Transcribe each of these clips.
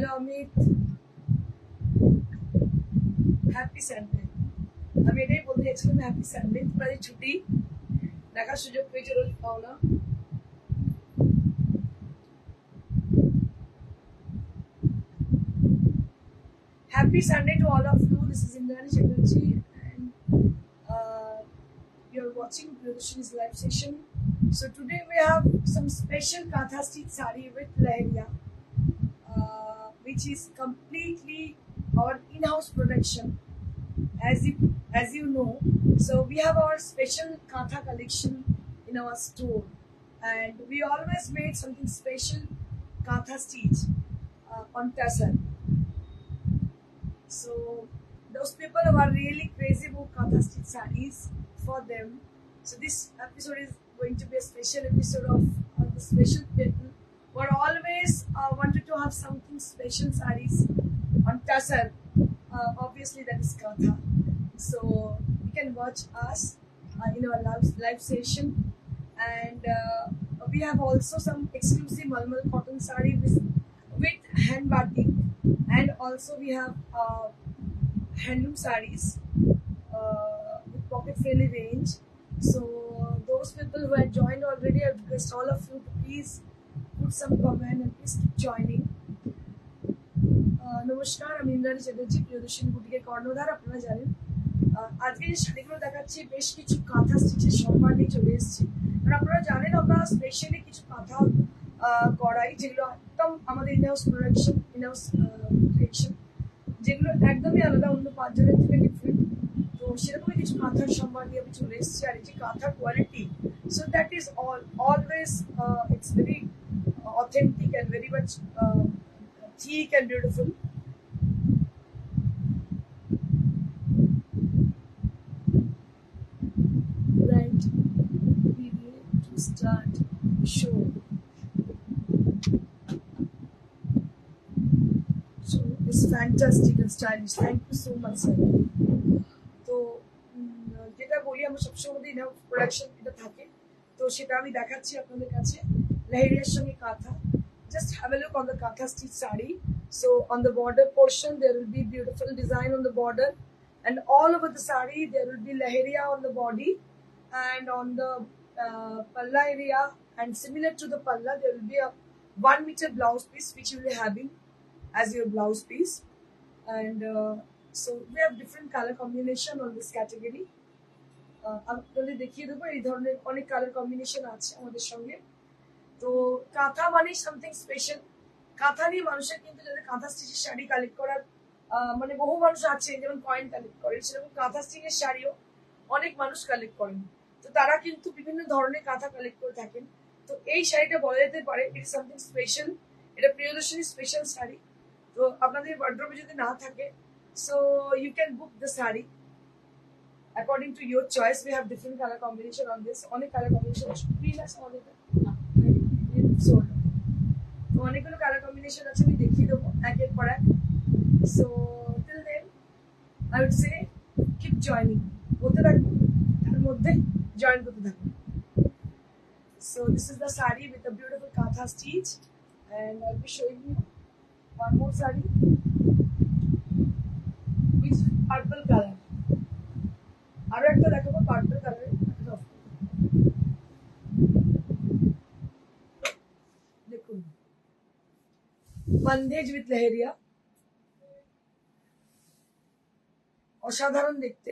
Hello Amit, happy Sunday. আমি এটাই বলতে চাইছিলাম হ্যাপি সানডে। তোমার ছুটি দেখার সুযোগ পেয়েছো রোজ পাও না। Happy Sunday to all of you. This is Indrani Chatterjee and you're watching Priyodashini's live session. So today we have some special Katha stitch sari with Leheria, which is completely our in-house production. As you know, so we have our special Katha collection in our store, and we always made something special Katha stitch on tassel. So those people who are really crazy about Katha stitch sarees, for them, so this episode is going to be a special episode of the special people who are always wanted to have something special sarees on tassel. Obviously that is Katha. So you can watch us in our live session, and we have also some exclusive Malmal cotton saree with hand batik, and also we have handloom sarees with pocket friendly range. So those people who have joined already, I request all of you to please put some comment and please keep joining. নমস্কার, আমি ইন্দ্রাণী চ্যাটার্জি, প্রিয়দর্শিনী বুটিকের কর্ণধার। আপনারা জানেন আজকে যে শাড়িগুলো দেখাচ্ছি বেশ কিছু কাঁথা স্টিচের সম্মান নিয়ে চলে এসেছি। কারণ আপনারা জানেন আমরা স্পেশালি কিছু কাঁথা করাই, যেগুলো একদম আমাদের ইনহাউস প্রোডাকশন, ইনহাউস ক্রিয়েশন, যেগুলো একদমই আলাদা, অন্য পাঁচজনের থেকে ডিফারেন্ট। তো সেরকমই কিছু কাঁথার সম্মান নিয়ে আমি চলে এসেছি। আর এই যে কাঁথার quality, so that is always it's very authentic and very much thick and beautiful. Right, we need to start show. So it's fantastic and stylish. Thank you so much, sir. তো যেটা বলি আমরা সবসময় ইনহাউস প্রোডাকশন এটা থাকে, তো সেটা আমি দেখাচ্ছি আপনাদের কাছে লেহেরিয়ার সঙ্গে কাঁথা। Just have a look on the Katha stitch sari. So on the border portion there will be beautiful design on the border, and all over the sari there will be leheria on the body, and on the palla area, and similar to the palla there will be a 1 meter blouse piece which you will be having as your blouse piece. And so we have different color combination on this category. আপনাদের দেখিয়ে দেবো এই ধরনের অনেক colour combination আছে আমাদের সঙ্গে। তো কাঁথা মানে সামথিং স্পেশাল। কাঁথা নিয়ে মানুষের কিন্তু যাদের কাঁথা স্টিচের শাড়ি কালেক্ট করার মানে বহু মানুষ আছে, যেমন কয়েন কালেক্ট করে, সেরকম কাঁথা স্টিচের শাড়িও অনেক মানুষ কালেক্ট করেন। তো তারা কিন্তু বিভিন্ন ধরনের কাঁথা কালেক্ট করে থাকেন। তো এই শাড়িটা বলা যেতে পারে ইট ইজ সামথিং স্পেশাল। এটা প্রিয়দর্শিনী স্পেশাল শাড়ি। তো আপনাদের ওয়ার্ড্রোবে যদি না থাকে, so you can book the sari according to your choice. We have different colour combination on this. অনেক কালার কম্বিনেশন আছে, আমাদের সোল্ড। তো অনেকগুলো কালার কম্বিনেশন আছে, আমি দেখিয়ে দেবো একের পর এক। So till then I would say keep joining, বলতে থাকবো, তার মধ্যে জয়েন করতে থাকবো। So this is the sari with the beautiful kantha stitch, and I'll be showing you one more saree which is purple color. আরো একটা দেখাবো পার্পল কালার। দেখুন, বন্দেজ উইথ লেহেরিয়া, অসাধারণ দেখতে।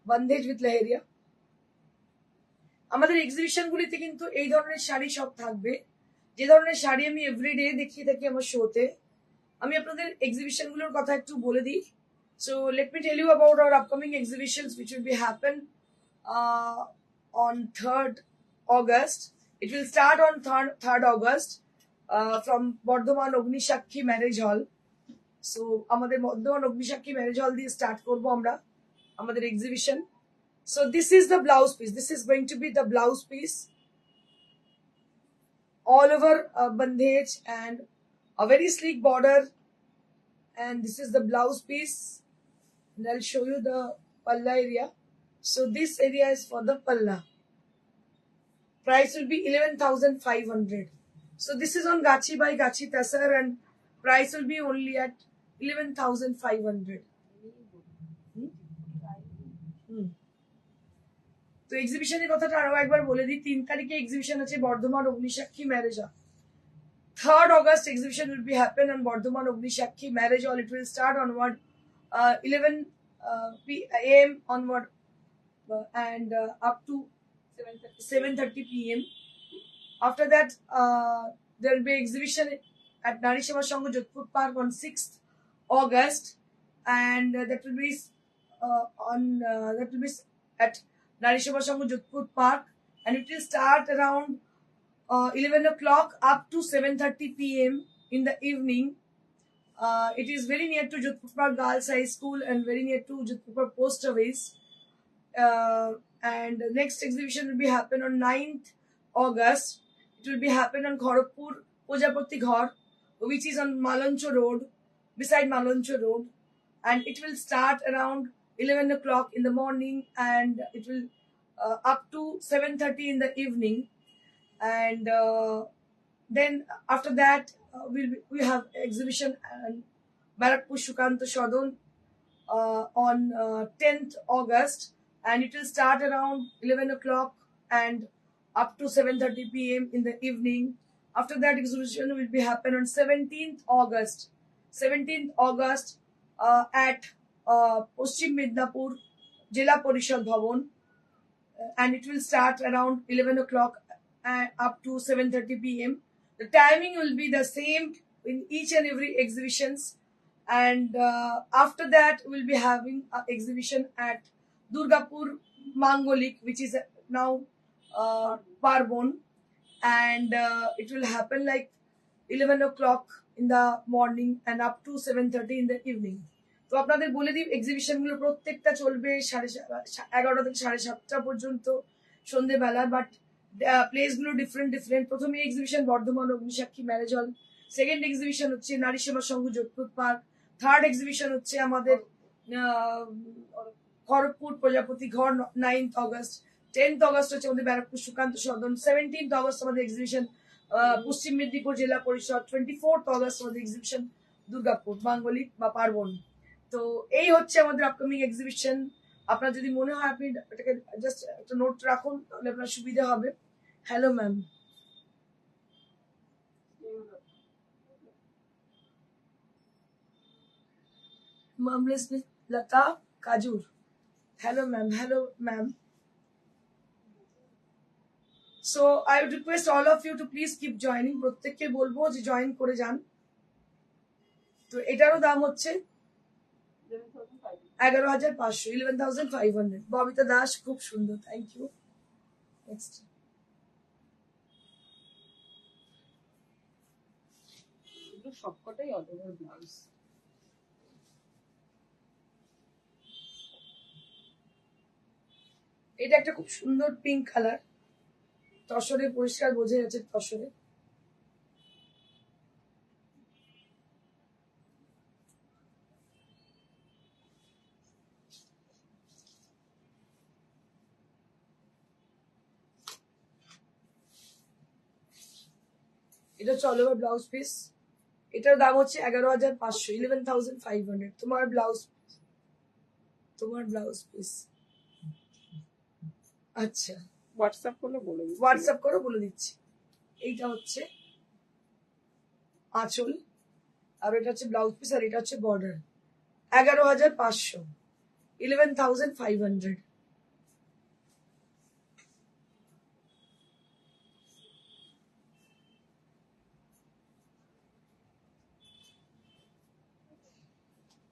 Bandage with leheriya. আমাদের এক্সিবিশন গুলিতে কিন্তু এই ধরনের শাড়ি সব থাকবে, যে ধরনের শাড়ি আমি এভরিডে দেখিয়ে থাকি আমার শোতে। আমি আপনাদের এক্সিবিশন গুলোর কথা একটু বলে দিই। So let me tell you about our upcoming exhibitions which will be happen on 3rd August. It will start on 3rd August from Bardhaman Ognishakhi Marriage Hall. So আমাদের বর্ধমান অগ্নিসাক্ষী ম্যারেজ হল দিয়ে স্টার্ট করবো আমরা আমাদের exhibition. So this is the blouse piece. This is going to be the blouse piece all over bandhej and a very sleek border, and this is the blouse piece, and I'll show you the palla area. So this area is for the palla. Price will be 11,500. So this is on Gachi by Gachi Tasar, and price will be only at 11,500. তো এক্সিবিশনের কথাটা আরো একবার বলে দিই, 3 তারিখে exhibition আছে Bardhaman Agnisakshi marriage হল। 3rd August exhibition will be happen on Bardhaman Ognisakhi Marriage Hall. It will start onward 11 a.m. onward and up to 7:30 p.m. After that, there will be exhibition at Nari Seva Sangha Jodhpur Park on 6th August, and that will be at Nari Seva Sangha Jodhpur Park, and it will start around 11 o'clock up to 7:30 p.m. in the evening. It is very near to Jodhpur Park Girls High School and very near to Jodhpur Park Post Office. And the next exhibition will be happen on 9th August. It will be happen on Kharagpur Pujapati Ghar, which is on Maloncho Road, beside Maloncho Road, and it will start around 11 o'clock in the morning, and it will up to 7:30 in the evening. And then after that we have exhibition and Barakpur Shukanta Shodon on 10th August, and it will start around 11 o'clock and up to 7:30 p.m. in the evening. After that, exhibition will be happen on 17th August. 17th August at Paschim Midnapur Jila Parishad Bhavan, and it will start around 11 o'clock up to 7:30 p.m. The timing will be the same in each and every exhibitions, and after that we'll be having an exhibition at Durgapur Mangolik, which is now Parbon, and it will happen like 11 o'clock in the morning and up to 7:30 in the evening. তো আপনাদের বলে দিই exhibition গুলো প্রত্যেকটা চলবে 11:30 থেকে 7:30 পর্যন্ত সন্ধ্যেবেলা, বাট প্লেস গুলো ডিফারেন্ট। প্রথমে exhibition Bardhaman Agnisakshi marriage hall, second exhibition হচ্ছে Nari Seva Sangha Jodhpur park, third exhibition হচ্ছে আমাদের খড়গপুর প্রজাপতি ঘর 9th August, 10th August হচ্ছে আমাদের ব্যারাকপুর সুকান্ত সদন, 17th August আমাদের এক্সিবিশন পশ্চিম মেদিনীপুর জেলা পরিষদ, 24th August আমাদের এক্সিবিশন দুর্গাপুর মাঙ্গলিক বা পার্বণ। তো এই হচ্ছে আমাদের আপকামিং এক্সিবিশন। আপনার যদি মনে হয় আপনি এটাকে জাস্ট একটা নোট রাখুন, তাহলে আপনার সুবিধা হবে। Hello ma'am. Marvelous Miss Lata Kajur. Hello ma'am. Hello ma'am. So I would request all of you to please keep joining. প্রত্যেককে বলবো যে জয়েন করে যান। তো এটারও দাম হচ্ছে 11,500, 11,500। ববিতা দাস, খুব সুন্দর, থ্যাংক ইউ। নেক্সট সবকটাই অল ওভার ব্লাউজ। এটা একটা খুব সুন্দর পিঙ্ক কালার, তসরে পরিষ্কার বোঝা যাচ্ছে তসরে। এটা হচ্ছে অল ওভার ব্লাউজ পিস। এটার দাম হচ্ছে 11,500, 11,500। তোমার ব্লাউজ পিস। আচ্ছা, হোয়াটসঅ্যাপ করলে বলে দিচ্ছি। হোয়াটসঅ্যাপ করো, বলে দিচ্ছি। এইটা হচ্ছে আঁচল, আর এটা হচ্ছে ব্লাউজ পিস, আর এটা হচ্ছে বর্ডার। 11,500, 11,500।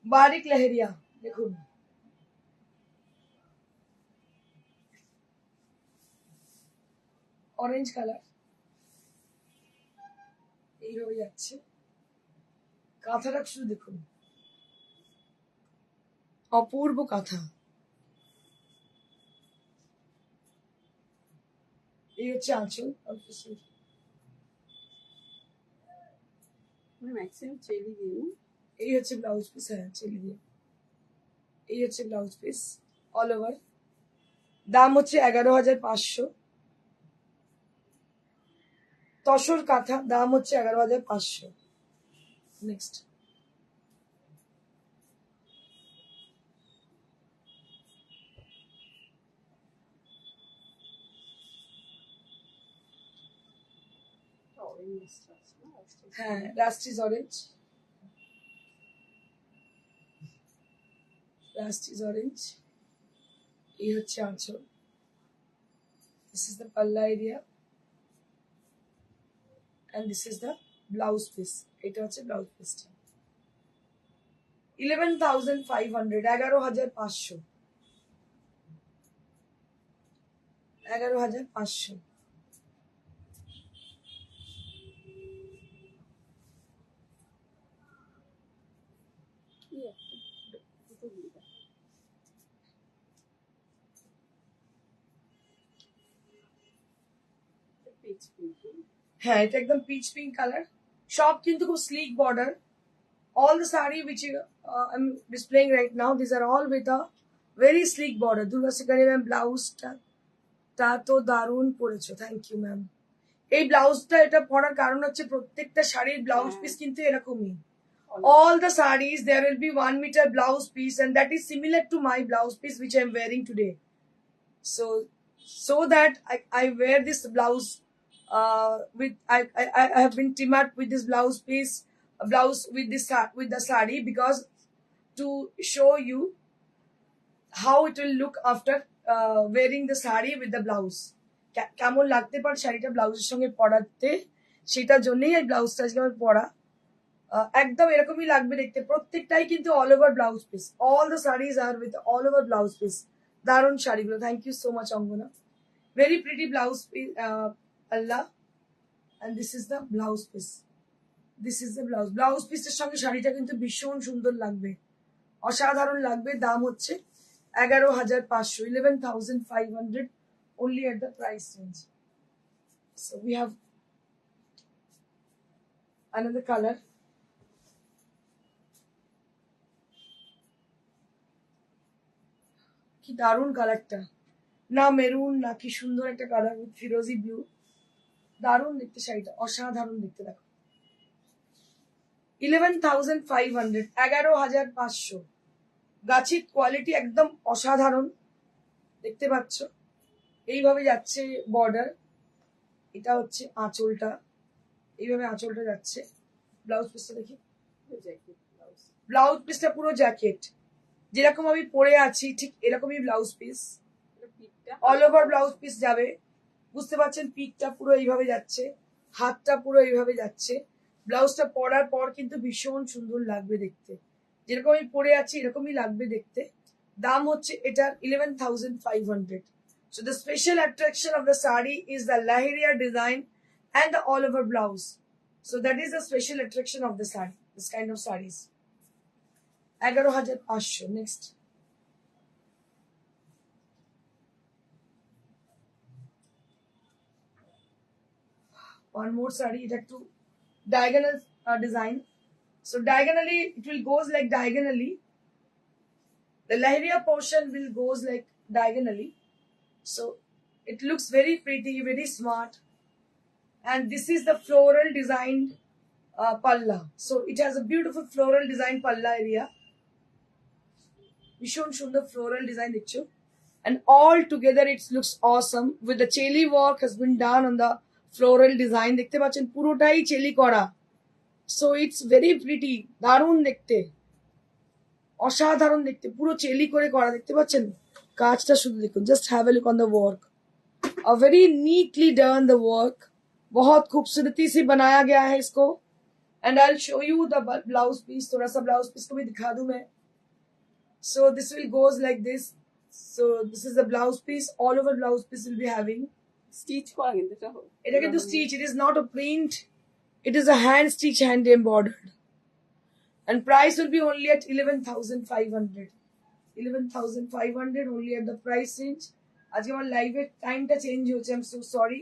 বারিক লেহেরিয়া দেখুন, অরেঞ্জ কালার, এইভাবে যাচ্ছে। কাঁথাটা শুধু দেখুন, অপূর্ব কাঁথা। এই হচ্ছে আঁচল, ম্যাক্সিমাম চেলি দিয়ে। এই হচ্ছে ব্লাউজ পিস, হ্যাঁ চেলি দিয়ে। এই হচ্ছে ব্লাউজ পিস অল ওভার। দাম হচ্ছে 11,500। তসর কাঁথা, দাম হচ্ছে 11,500। নেক্সট অরেঞ্জ আছে না? হ্যাঁ রাস্টিজ অরেঞ্জ, রাস্টিজ অরেঞ্জ। এই হচ্ছে আঁচল, দিস ইজ দ্য পাল্লা area and this is the blouse piece. এটা হচ্ছে ব্লাউজ পিসটা। 11,500, 11,500, 11,500। কি একটা দুটো দিয়ে দাও। এটা peach pink, হুম? হ্যাঁ এটা একদম পিচ পিঙ্ক কালার, সব কিন্তু খুব slick border. All the saree which I'm displaying right now, these are all with a very sleek border. Durga Sikari ma'am blouse টা তো দারুণ পরেছো, থ্যাংক ইউ ম্যাম। এই ব্লাউজটা এটা পরার কারণ হচ্ছে প্রত্যেকটা শাড়ির ব্লাউজ পিস কিন্তু এরকমই। All the sarees there will be 1 meter blouse piece and that is similar to my blouse piece which I am wearing today. So that I wear this blouse with I have been trimmed with this blouse piece, a blouse with the saree, because to show you how it will look after wearing the saree with the blouse. কেমন লাগতে পারে শাড়িটা ব্লাউজের সঙ্গে পরাতে, সেটার জন্যই এই ব্লাউজটা আজকে আমার পরা। একদম এরকমই লাগবে দেখতে, প্রত্যেকটাই কিন্তু all over blouse piece. All the saris are with all over blouse piece. দারুণ শাড়িগুলো, thank you so much Angana. Very pretty blouse piece Allah, and this is the blouse piece. This is the blouse পিসের সঙ্গে শাড়িটা কিন্তু ভীষণ সুন্দর লাগবে, অসাধারণ লাগবে। দাম হচ্ছে 11,500, 11,500 only at the price range. So we have another color. কি দারুণ কালারটা, না মেরুন না কি সুন্দর একটা কালার উইথ ফিরোজি ব্লু, দারুণ দেখতে শাড়িটা, অসাধারণ দেখতে। দেখো 11,500, 11,500। গাছির কোয়ালিটি একদম অসাধারণ, দেখতে পাচ্ছ এইভাবে যাচ্ছে বর্ডার। এটা হচ্ছে আঁচলটা, এইভাবে আঁচলটা যাচ্ছে। ব্লাউজ পিসটা দেখি, ব্লাউজ পিসটা পুরো জ্যাকেট, যেরকম আমি পরে আছি ঠিক এরকমই blouse piece, all over blouse piece যাবে। বুঝতে পারছেন পিকটা পুরো এইভাবে যাচ্ছে, হাতটা পুরো এইভাবে যাচ্ছে। ব্লাউজটা পরার পর কিন্তু ভীষণ সুন্দর লাগবে দেখতে, যেরকম আমি পরে আছি এরকমই লাগবে দেখতে। দাম হচ্ছে এটার 11,500. So the special attraction of the sari is the laheria design and the all over blouse. So that is the special attraction of the sari, this kind of sarees. 11,500. Next. One more saree, it had to diagonal design. So diagonally it will goes like diagonally, the laheria portion will goes like diagonally, so it looks very pretty, very smart. And this is the floral designed palla, so it has a beautiful floral design palla area, ভীষণ সুন্দর floral design দেখছো, and all together it looks awesome with the cheli work has been done on the floral design। দেখতে পাচ্ছেন পুরোটাই চেলি করা, so it's very pretty, দারুণ দেখতে, অসাধারণ দেখতে, পুরো চেলি করে করা। দেখতে পাচ্ছেন কাজটা শুধু দেখুন, just have a look on the work, a very neatly done the work, बहुत खूबसूरती से बनाया गया है इसको। and I'll show you the blouse piece, थोड़ा सा ब्लाउज पीस को भी दिखा दूं मैं। so this will goes like this, so this is the blouse piece, all over blouse piece will be having stitch করা, কিন্তু এটা কিন্তু stitch, it is not a print, it is a hand stitch, hand embroidered, and price will be only at 11,500, 11,500 only at the price range. আজকে আমার লাইভের টাইমটা change হয়েছে, I am so sorry,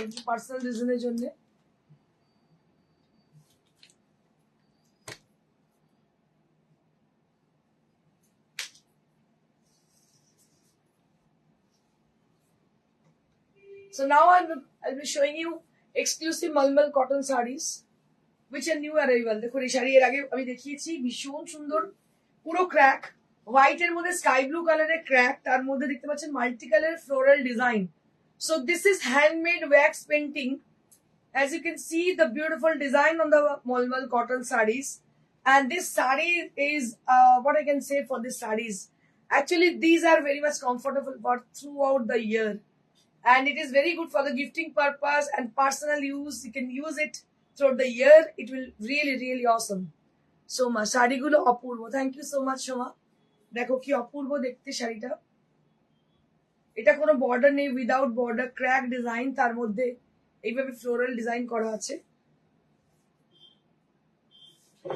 একটু পার্সোনাল রিজনের জন্য। So now I'll be showing you exclusive Malmal cotton sarees. which are new arrival. দেখুন এই শাড়ি এর আগে আমি দেখিয়েছি, ভীষণ সুন্দর, পুরো ক্র্যাক, হোয়াইট এর মধ্যে স্কাই ব্লু কালারের ক্র্যাক, তার মধ্যে দেখতে পাচ্ছেন multi colour floral design. So this is handmade wax painting. As you can see, the beautiful design on the Malmal cotton sarees. And this saree is what I can say for these sarees. Actually, these are very much comfortable for throughout the year. And it is very good for the gifting purpose and personal use. You can use it throughout the year. It will really, really awesome. So much. Shari gulo apurbo. Thank you so much, Shoma. দেখো কি অপূর্ব দেখতে শাড়িটা. এটা কোনো border নেই, without border, crack design, তার মধ্যে এইভাবে ফ্লোরাল ডিজাইন করা আছে.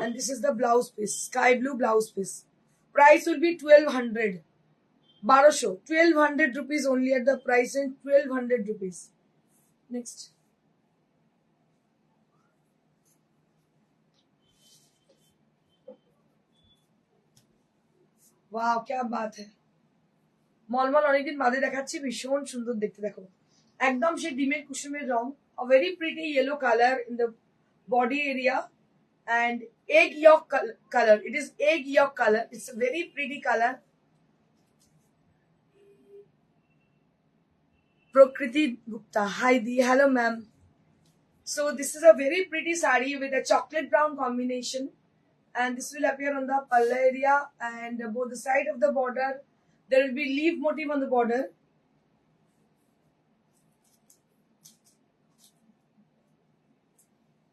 And this is the blouse piece, sky blue blouse piece. Price will be 1200. 1200 rupees only at the price range, 1200 rupees. Next. Wow, क्या बात है. মলমল অনেকদিন বাদে দেখাচ্ছি, ভীষণ সুন্দর দেখতে. দেখো একদম সেই ডিমের কুসুমের রং, a very pretty yellow color in the body area and egg yolk color. It is egg yolk color. It's a very pretty color. Prakriti Gupta, hi Di, hello ma'am. So this is a very pretty saree with a chocolate brown combination, and this will appear on the palla area and both the side of the border. There will be leaf motif on the border.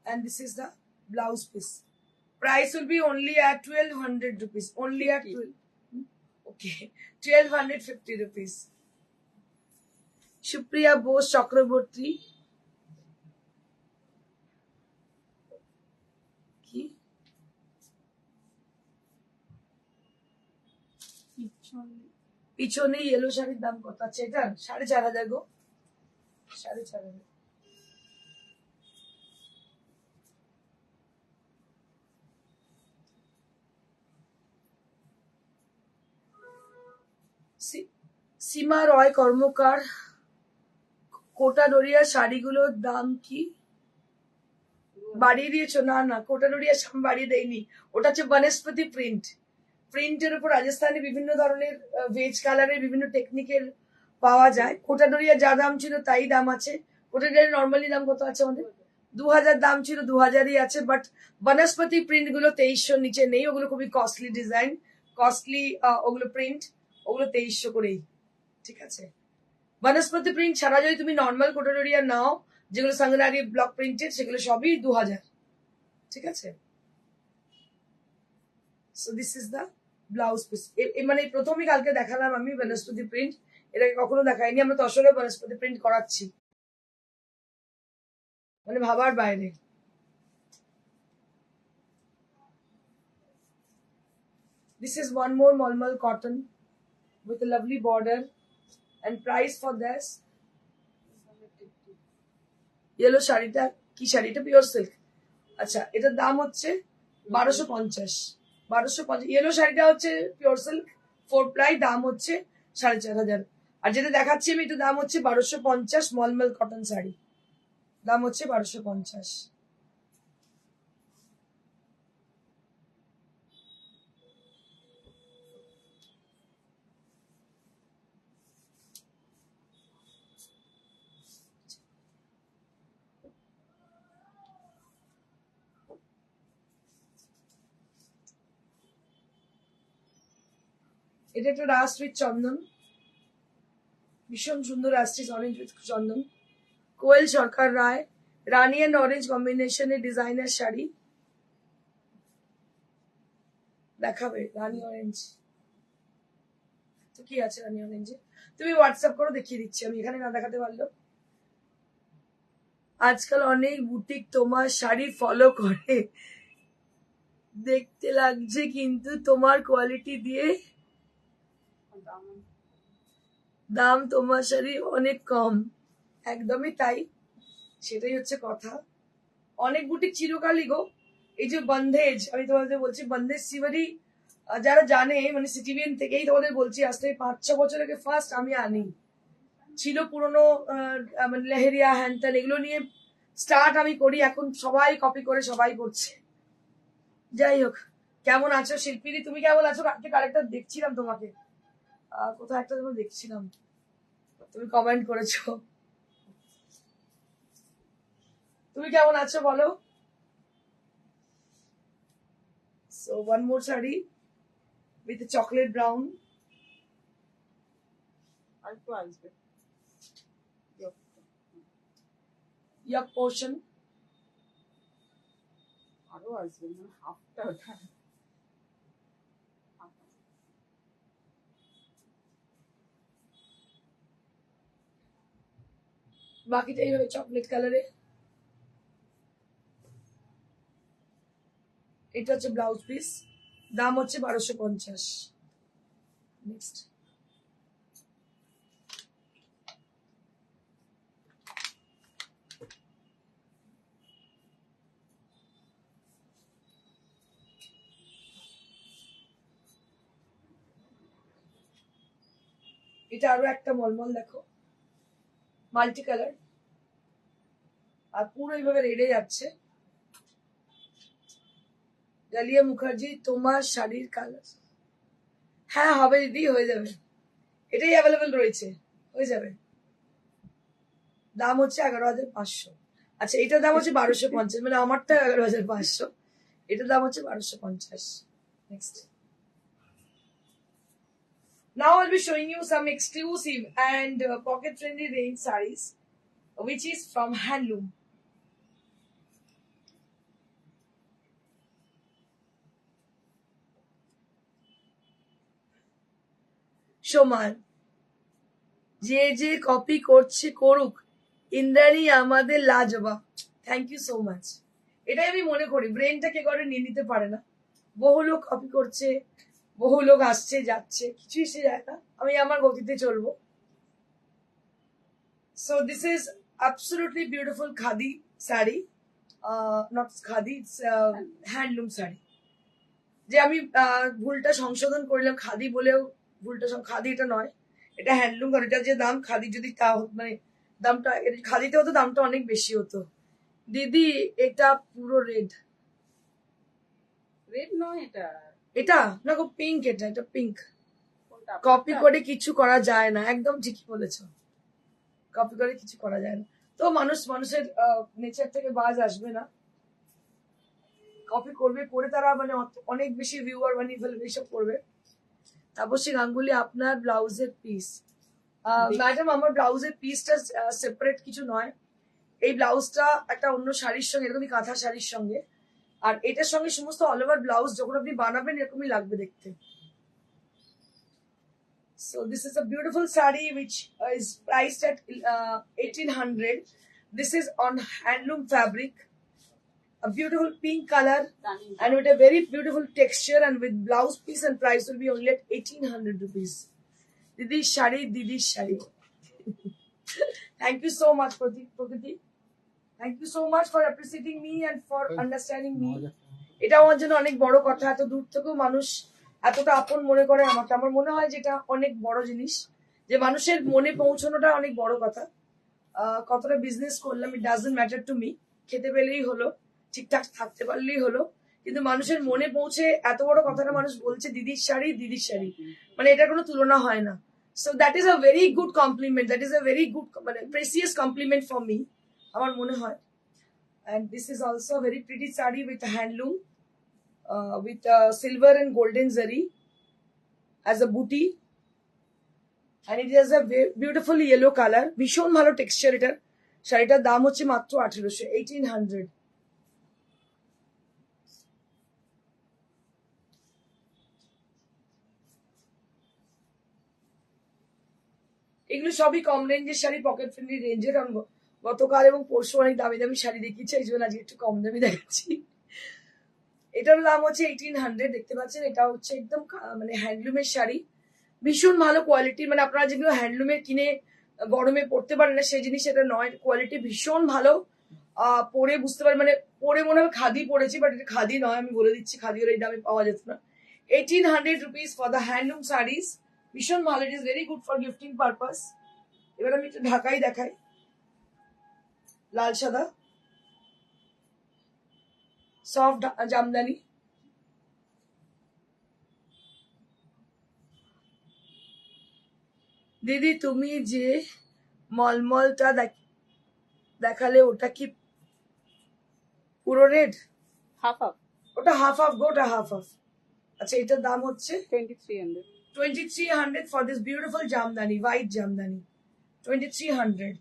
And this is the blouse piece. Price will be only at 1200 rupees. Only at 12. Okay, 1250 rupees. Shupriya Bose Chakraborty. কি পিছনে yellow শাড়ির দাম কত আছে এটা? 4500 গো, 4500. সীমা রয় কর্মকার, কোটাডোরিয়া শাড়িগুলোর দাম কি বাড়িয়ে দিয়েছো? না না, কোটাডোরিয়া বাড়িয়ে দেয়নি, ওটা হচ্ছে বনস্পতি প্রিন্ট. প্রিন্টের উপর রাজস্থানে বিভিন্ন ধরনের ভেজ কালারের বিভিন্ন টেকনিকের পাওয়া যায়. কোটাডোরিয়া যা দাম ছিল তাই দাম আছে. কোটাডোরিয়া নর্মালি দাম কত আছে আমাদের? 2000 দাম ছিল, 2000ই আছে. বাট বনস্পতি প্রিন্ট গুলো 2300 নিচে নেই, ওগুলো খুবই কস্টলি ডিজাইন, কস্টলি ওগুলো প্রিন্ট, ওগুলো 2300 করেই. ঠিক আছে, বনস্পতি প্রিন্ট ছাড়া যদি তুমি নর্মাল কোটাডোরিয়া নাও, যেগুলো সাংরারি ব্লক প্রিন্টেড, সেগুলো সবই 2000. ঠিক আছে. So this is the blouse piece. মানে প্রথমই কালকে দেখালাম আমি বনস্পতি প্রিন্ট, এটাকে কখনো দেখাইনি. আমরা তসরে বনস্পতি প্রিন্ট করাচ্ছি, মানে ভাবার বাইরে. This is one more Malmal cotton with a lovely border, and price for this yellow শাড়িটা কি শাড়িটা? Pure silk. আচ্ছা, এটার দাম হচ্ছে 1250. 1250. ইয়েলো শাড়িটা হচ্ছে পিওর সিল্ক 4 প্লাই, দাম হচ্ছে 4500. আর যেটা দেখাচ্ছি আমি, এটা দাম হচ্ছে 1250. মলমল কটন শাড়ি দাম হচ্ছে 1250. এটা একটা রাস্ট উইথ চন্দন, ভীষণ সুন্দর rust orange with chandan. Koel Sarkar Roy, rani and orange কম্বিনেশনের ডিজাইনার শাড়ি দেখাবে. রানি অরেঞ্জ তো কি আছে রানি অরেঞ্জে? তুমি হোয়াটসঅ্যাপ করো, দেখিয়ে দিচ্ছি আমি, এখানে না দেখাতে পারলো. আজকাল অনেক বুটিক তোমার শাড়ি ফলো করে, দেখতে লাগছে কিন্তু তোমার কোয়ালিটি দিয়ে দাম তোমার শাড়ি অনেক কম. একদমই তাই, সেটাই হচ্ছে কথা. অনেক বুটিক চিরকালই গো. এই যে বন্ধেজ, আমি তোমাদের বলছি, বন্ধেজ সিভারি যারা জানে, মানে সিটিভিএন থেকেই তোমাদের বলছি, আজ থেকে 5-6 বছর আগে ফার্স্ট আমি আনি, ছিল পুরোনো মানে লেহেরিয়া হ্যান্ডতান এগুলো নিয়ে স্টার্ট আমি করি, এখন সবাই কপি করে সবাই করছে। যাই হোক, কেমন আছো শিল্পীদি, তুমি কেমন আছো? কালকে কারেক্টার দেখছিলাম তোমাকে, কোথাও একটা যেন দেখছিলাম, তুমি কমেন্ট করেছো। তুমি কেমন আছো বলো? So one more saree with a chocolate brown. আর একটু আসবে Yup portion. আরো আসবে না, হাফটা ওঠা। বাকিটা এইভাবে চকলেট কালারে। এটা হচ্ছে ব্লাউজ পিস, দাম হচ্ছে 1250। নেক্সট এটা আরো একটা মলমল, দেখো মাল্টি কালার, আর পুরো এইভাবে রেডে যাচ্ছে। ডালিয়া মুখার্জি, তোমার শাড়ির কালার। হ্যাঁ হবে দিদি, হয়ে যাবে, এটাই অ্যাভেলেবেল রয়েছে, হয়ে যাবে। দাম হচ্ছে 11,500। আচ্ছা, এটার দাম হচ্ছে 1250, মানে আমারটা 11,500, এটার দাম হচ্ছে 1250। Next, now I'll be showing you some exclusive and pocket friendly range sarees, which is from Handloom. সমান যে যে কপি করছে করুক, ইন্দ্রাণী আমাদের লাজবাব। Thank you so much. এটাই আমি মনে করি, ব্রেনটা কে করে নিয়ে নিতে পারে না। বহু লোক কপি করছে, বহু লোক আসছে যাচ্ছে, কিছুই সে যায় না, আমি আমার গতিতে চলবো। So this is absolutely beautiful khadi saree, not khadi, it's handloom saree. যে আমি ভুলটা সংশোধন করলাম, খাদি বলেও ভুলটা, খাদি এটা নয়, এটা হ্যান্ডলুম। কারণ এটা যে দাম, খাদি যদি তা মানে দামটা, খাদিতে হতো দামটা অনেক বেশি হতো। দিদি এটা পুরো রেড। রেড নয় এটা, এটা না গো, পিঙ্ক। এটা পিঙ্ক। কোনটা? কপি করে কিছু করা যায় না, একদম ঠিকই বলেছো, কপি করে কিছু করা যায় না। তো মানুষের নেচার থেকে বাজ আসবে না, কপি করবে, করে তারা মানে অনেক বেশি ভিউয়ার বানিয়ে ফেলবে, এইসব করবে। তাপসী গাঙ্গুলি, আপনার ব্লাউজের পিস। ম্যাডাম, আমার ব্লাউজের পিসটা সেপারেট কিছু নয়, এই ব্লাউজটা একটা অন্য শাড়ির সঙ্গে, এরকমই কাঁথা শাড়ির সঙ্গে, আর এটার সঙ্গে সমস্ত অল ওভার ব্লাউজ যখন আপনি বানাবেন এরকমই লাগবে দেখতে। So this is a beautiful saree which is priced at 1800. This is on handloom fabric, a beautiful pink color and with a very beautiful texture, and with blouse piece, and price will be only at 1800 rupees. Didi's shari. Thank you so much, Prakriti. Thank you so much for appreciating me and for understanding me. এটা আমার জন্য অনেক বড় কথা, এত দূর থেকেও মানুষ এতটা আপন মনে করে আমাকে। আমার মনে হয় যেটা অনেক বড় জিনিস, যে মানুষের মনে পৌঁছানোটা অনেক বড় কথা। কতটা বিজনেস করলাম, it doesn't matter to me, খেতে পেলেই হলো, ঠিকঠাক থাকতে পারলেই হলো, কিন্তু মানুষের মনে পৌঁছে এত বড় কথাটা মানুষ বলছে দিদির শাড়ি, মানে এটার কোনো তুলনা হয় না। So that is a very good compliment, that is a very good, মানে প্রেসিয়াস কমপ্লিমেন্ট ফর মি, আমার মনে হয়। And this is also a very pretty saree with handloom, with silver and golden zari as a booty, and it has a beautiful yellow color, ভীষণ ভালো texture এটার। শাড়িটার দাম হচ্ছে মাত্র 1800। এগুলো সবই কম রেঞ্জের শাড়ি, পকেট ফ্রেন্ডলি রেঞ্জের। কারণ গতকাল এবং পরশু অনেক দামি দামি শাড়ি দেখিয়েছে, এই জন্য আজকে একটু কম দামি দেখাচ্ছি। এটার দাম হচ্ছে 1800, দেখতে পাচ্ছেন। এটা হচ্ছে একদম মানে হ্যান্ডলুমের শাড়ি, ভীষণ ভালো কোয়ালিটি। মানে আপনারা যেগুলো হ্যান্ডলুমের কিনে গরমে পড়তে পারেন না, সেই জিনিস এটা নয়, কোয়ালিটি ভীষণ ভালো। পরে বুঝতে পারেন, মানে পরে মনে হয় খাদি পড়েছি, বাট এটা খাদি নয়, আমি বলে দিচ্ছি, খাদি ওর এই দামে পাওয়া যেত না। 1800 rupees for the handloom saris, ভীষণ ভালো, it is very good for gifting purpose. এবার আমি একটু ঢাকাই দেখাই, লাল সাদা, সফট জামদানি। দিদি তুমি যে মলমলটা দেখালে ওটা কি পুরো রেড? হাফ হাফ ওটা হাফ হাফ গো, ওটা হাফ হাফ। আচ্ছা এটার দাম হচ্ছে 2300 2300 for this beautiful jamdani, white jamdani. 2300.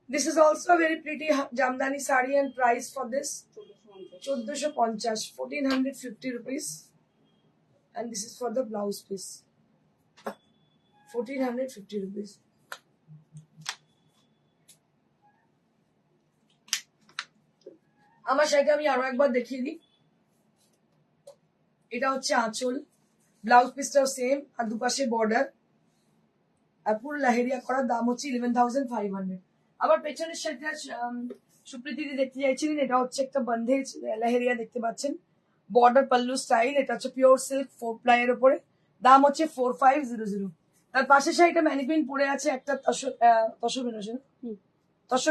This is also a very pretty jamdani sari, and price for this 1450, 1450 rupees. And this is for the blouse piece, 1450 rupees. আমার শাড়িটা আমি আরো একবার দেখিয়ে দিই। এটা হচ্ছে আঁচল, ব্লাউজ পিসটাও সেম, আর দুপাশে বর্ডার, আর পুরো লাহেরিয়া করা। দাম হচ্ছে 11,500। আবার পেছনের শাড়িটা সুপ্রীতি দেখতে চাইছিলেন, এটা হচ্ছে একটা বন্ধেজ লাহেরিয়া দেখতে পাচ্ছেন, বর্ডার পাল্লু স্টাইল। এটা হচ্ছে পিওর সিল্ক 4 প্লাই এর উপরে। দাম হচ্ছে 4500। তার পাশের শাড়িটা ম্যানিকুইন পরে আছে একটা তসর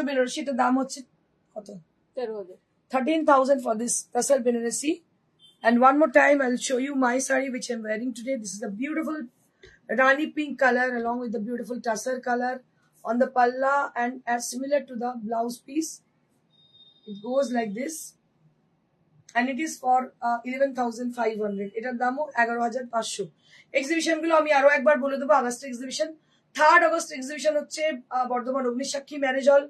বেনারসি, এটার দাম হচ্ছে কত? 13,000 for this Tasar Benarasi. And one more time, I'll show you my saree which I'm wearing today. This is a beautiful Rani pink color along with the beautiful Tasar color on the palla, and as similar to the blouse piece. It goes like this, and it is for 11,500. এটার দামও 11,500। Exhibition গুলো আমি আরো একবার বলে দেবো। August exhibition, 3rd August exhibition হচ্ছে Bardhaman Agnisakshi marriage হল।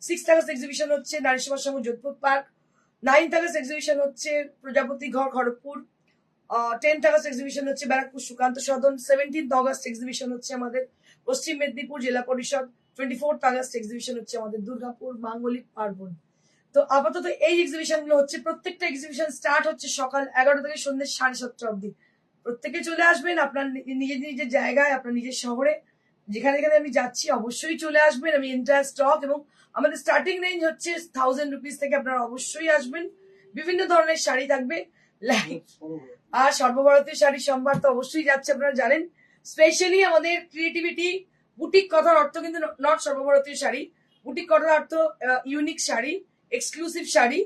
6th আগস্ট এক্সিবিশন হচ্ছে Nari Samaj Sangha Jodhpur park. 9th August exhibition হচ্ছে Prajapati Ghar Kharagpur. 10th August exhibition হচ্ছে Barrackpore Sukanta Sadan. 17th August exhibition হচ্ছে আমাদের পশ্চিম মেদিনীপুর জেলা পরিষদ। 24th আগস্ট এক্সিবিশন হচ্ছে আমাদের দুর্গাপুর মাঙ্গলিক পার্বণ। তো আপাতত এই এক্সিবিশন গুলো হচ্ছে, প্রত্যেকটা এক্সিবিশন স্টার্ট হচ্ছে সকাল 11 থেকে সন্ধ্যে 7:30 অব্দি। প্রত্যেকে চলে আসবেন আপনার নিজের নিজের জায়গায়, আপনার নিজের শহরে, যেখানে যেখানে আমি যাচ্ছি অবশ্যই চলে আসবেন। আমি এন্টায়ার স্টক, এবং আমাদের স্টার্টিং রেঞ্জ হচ্ছে 1000 রুপিস থেকে। আপনারা অবশ্যই আসবেন। বিভিন্ন ধরনের শাড়ি থাকবে, আর সর্বভারতীয় শাড়ি সম্ভার তো অবশ্যই যাচ্ছে, আপনারা জানেন। স্পেশালি আমাদের ক্রিয়েটিভিটি বুটিক, কথার অর্থ কিন্তু নট সর্বভারতীয় শাড়ি। বুটিক কথার অর্থ unique sari, exclusive sari,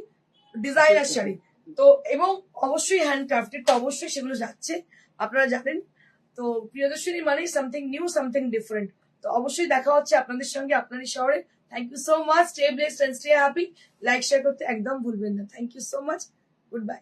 designer sari. তো এবং অবশ্যই হ্যান্ডক্রাফটেড, তো অবশ্যই সেগুলো যাচ্ছে, আপনারা জানেন। তো প্রিয়দর্শনী মানে সামথিং নিউ, সামথিং ডিফারেন্ট। তো অবশ্যই দেখা হচ্ছে আপনাদের সঙ্গে আপনারই শহরে। Thank you so much. Stay blessed and stay happy. Like share করতে একদম ভুলবেন না। Thank you so much. Good bye.